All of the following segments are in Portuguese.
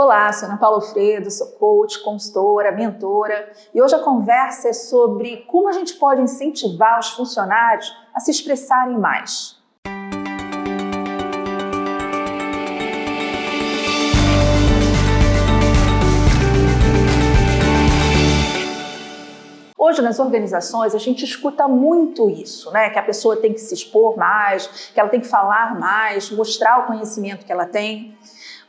Olá, sou Ana Paula Alfredo, sou coach, consultora, mentora e hoje a conversa é sobre como a gente pode incentivar os funcionários a se expressarem mais. Hoje, nas organizações, a gente escuta muito isso, né? Que a pessoa tem que se expor mais, que ela tem que falar mais, mostrar o conhecimento que ela tem.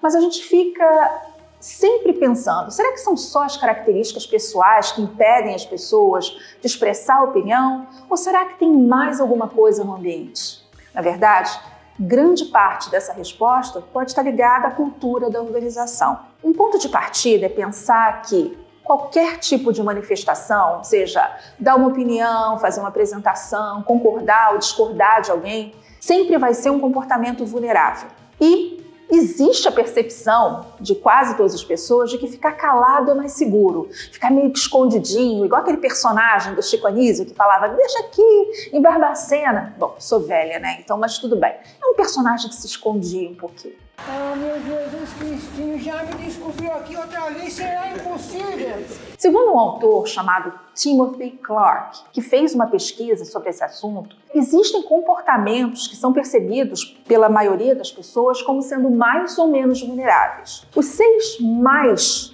Mas a gente fica sempre pensando, será que são só as características pessoais que impedem as pessoas de expressar a opinião? Ou será que tem mais alguma coisa no ambiente? Na verdade, grande parte dessa resposta pode estar ligada à cultura da organização. Um ponto de partida é pensar que qualquer tipo de manifestação, seja dar uma opinião, fazer uma apresentação, concordar ou discordar de alguém, sempre vai ser um comportamento vulnerável. E existe a percepção de quase todas as pessoas de que ficar calado é mais seguro, ficar meio que escondidinho, igual aquele personagem do Chico Anísio que falava, deixa aqui, em Barbacena. Bom, sou velha, né? Então, mas tudo bem. É um personagem que se escondia um pouquinho. Ah, meu Jesus Cristinho, já me descobriu aqui outra vez, será impossível. Segundo um autor chamado Timothy Clark, que fez uma pesquisa sobre esse assunto, existem comportamentos que são percebidos pela maioria das pessoas como sendo mais ou menos vulneráveis. Os 6 mais,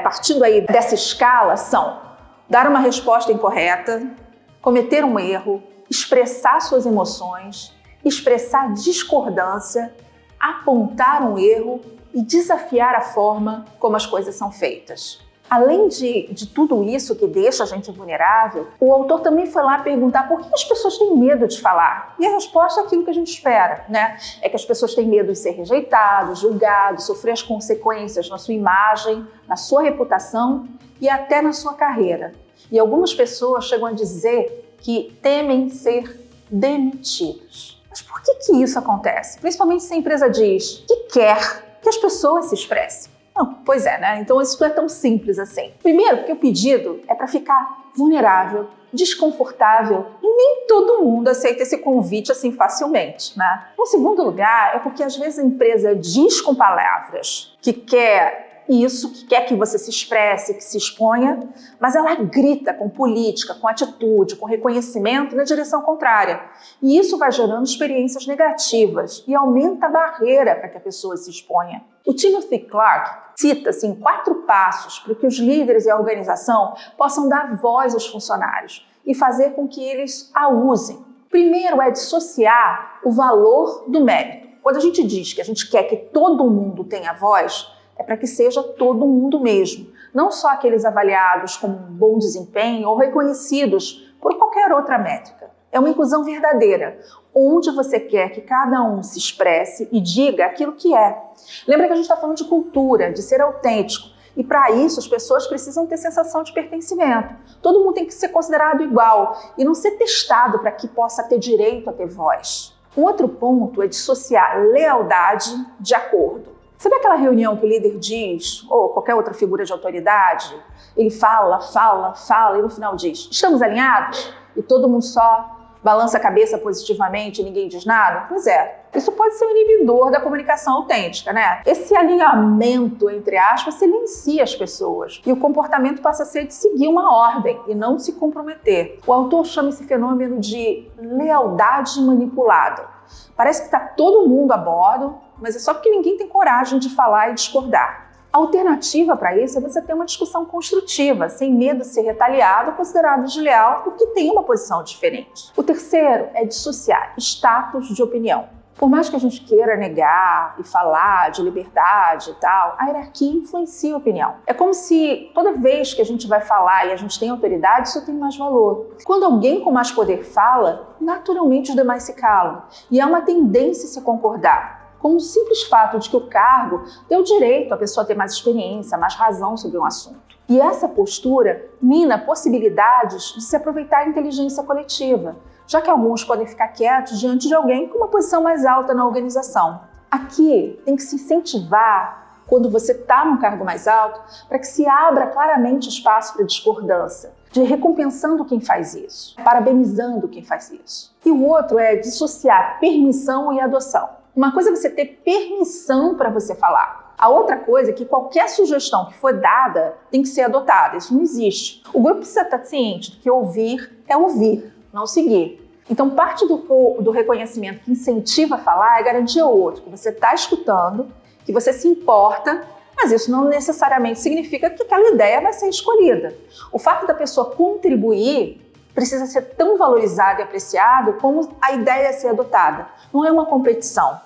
partindo aí dessa escala, são dar uma resposta incorreta, cometer um erro, expressar suas emoções, expressar discordância, apontar um erro e desafiar a forma como as coisas são feitas. Além de tudo isso que deixa a gente vulnerável, o autor também foi lá perguntar por que as pessoas têm medo de falar. E a resposta é aquilo que a gente espera, né? É que as pessoas têm medo de ser rejeitadas, julgadas, sofrer as consequências na sua imagem, na sua reputação e até na sua carreira. E algumas pessoas chegam a dizer que temem ser demitidos. Mas por que isso acontece? Principalmente se a empresa diz que quer que as pessoas se expressem. Não, pois é, né? Então isso não é tão simples assim. Primeiro, porque o pedido é para ficar vulnerável, desconfortável e nem todo mundo aceita esse convite assim facilmente, né? Em segundo lugar, é porque às vezes a empresa diz com palavras que quer isso, que quer que você se expresse, que se exponha, mas ela grita com política, com atitude, com reconhecimento na direção contrária. E isso vai gerando experiências negativas e aumenta a barreira para que a pessoa se exponha. O Timothy Clark cita 4 passos para que os líderes e a organização possam dar voz aos funcionários e fazer com que eles a usem. Primeiro é dissociar o valor do mérito. Quando a gente diz que a gente quer que todo mundo tenha voz, é para que seja todo mundo mesmo, não só aqueles avaliados com um bom desempenho ou reconhecidos por qualquer outra métrica. É uma inclusão verdadeira, onde você quer que cada um se expresse e diga aquilo que é. Lembra que a gente está falando de cultura, de ser autêntico, e para isso as pessoas precisam ter sensação de pertencimento. Todo mundo tem que ser considerado igual e não ser testado para que possa ter direito a ter voz. Um outro ponto é dissociar lealdade de acordo. Sabe aquela reunião que o líder diz, ou qualquer outra figura de autoridade? Ele fala e no final diz, estamos alinhados? E todo mundo só balança a cabeça positivamente e ninguém diz nada? Pois é, isso pode ser um inibidor da comunicação autêntica, né? Esse alinhamento, entre aspas, silencia as pessoas e o comportamento passa a ser de seguir uma ordem e não se comprometer. O autor chama esse fenômeno de lealdade manipulada. Parece que está todo mundo a bordo, mas é só porque ninguém tem coragem de falar e discordar. A alternativa para isso é você ter uma discussão construtiva, sem medo de ser retaliado ou considerado desleal porque tem uma posição diferente. O terceiro é dissociar status de opinião. Por mais que a gente queira negar e falar de liberdade e tal, a hierarquia influencia a opinião. É como se toda vez que a gente vai falar e a gente tem autoridade, isso tem mais valor. Quando alguém com mais poder fala, naturalmente os demais se calam. E há uma tendência a se concordar, com o simples fato de que o cargo deu direito à pessoa ter mais experiência, mais razão sobre um assunto. E essa postura mina possibilidades de se aproveitar a inteligência coletiva, já que alguns podem ficar quietos diante de alguém com uma posição mais alta na organização. Aqui tem que se incentivar, quando você está num cargo mais alto, para que se abra claramente espaço para discordância, de recompensando quem faz isso, parabenizando quem faz isso. E o outro é dissociar permissão e adoção. Uma coisa é você ter permissão para você falar. A outra coisa é que qualquer sugestão que for dada tem que ser adotada. Isso não existe. O grupo precisa estar ciente de que ouvir é ouvir, não seguir. Então, parte do reconhecimento que incentiva a falar é garantir ao outro que você está escutando, que você se importa, mas isso não necessariamente significa que aquela ideia vai ser escolhida. O fato da pessoa contribuir precisa ser tão valorizado e apreciado como a ideia ser adotada. Não é uma competição.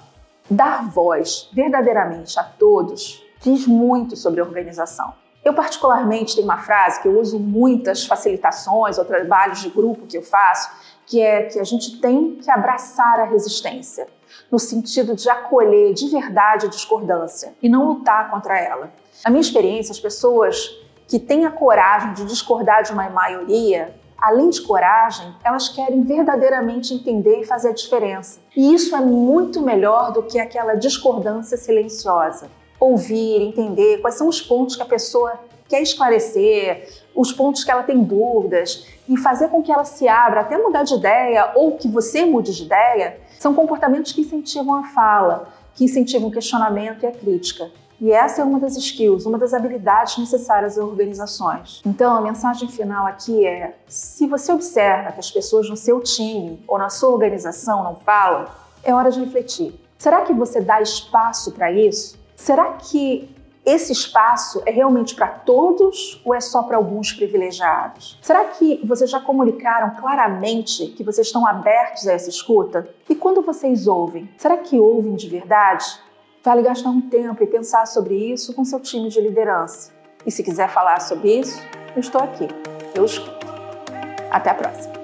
Dar voz verdadeiramente a todos diz muito sobre a organização. Eu particularmente tenho uma frase que eu uso em muitas facilitações ou trabalhos de grupo que eu faço, que é que a gente tem que abraçar a resistência, no sentido de acolher de verdade a discordância e não lutar contra ela. Na minha experiência, as pessoas que têm a coragem de discordar de uma maioria, além de coragem, elas querem verdadeiramente entender e fazer a diferença. E isso é muito melhor do que aquela discordância silenciosa. Ouvir, entender quais são os pontos que a pessoa quer esclarecer, os pontos que ela tem dúvidas e fazer com que ela se abra até mudar de ideia ou que você mude de ideia, são comportamentos que incentivam a fala, que incentivam o questionamento e a crítica. E essa é uma das skills, uma das habilidades necessárias às organizações. Então, a mensagem final aqui é: se você observa que as pessoas no seu time ou na sua organização não falam, é hora de refletir. Será que você dá espaço para isso? Será que esse espaço é realmente para todos ou é só para alguns privilegiados? Será que vocês já comunicaram claramente que vocês estão abertos a essa escuta? E quando vocês ouvem, será que ouvem de verdade? Vale gastar um tempo e pensar sobre isso com seu time de liderança. E se quiser falar sobre isso, eu estou aqui. Eu escuto. Até a próxima.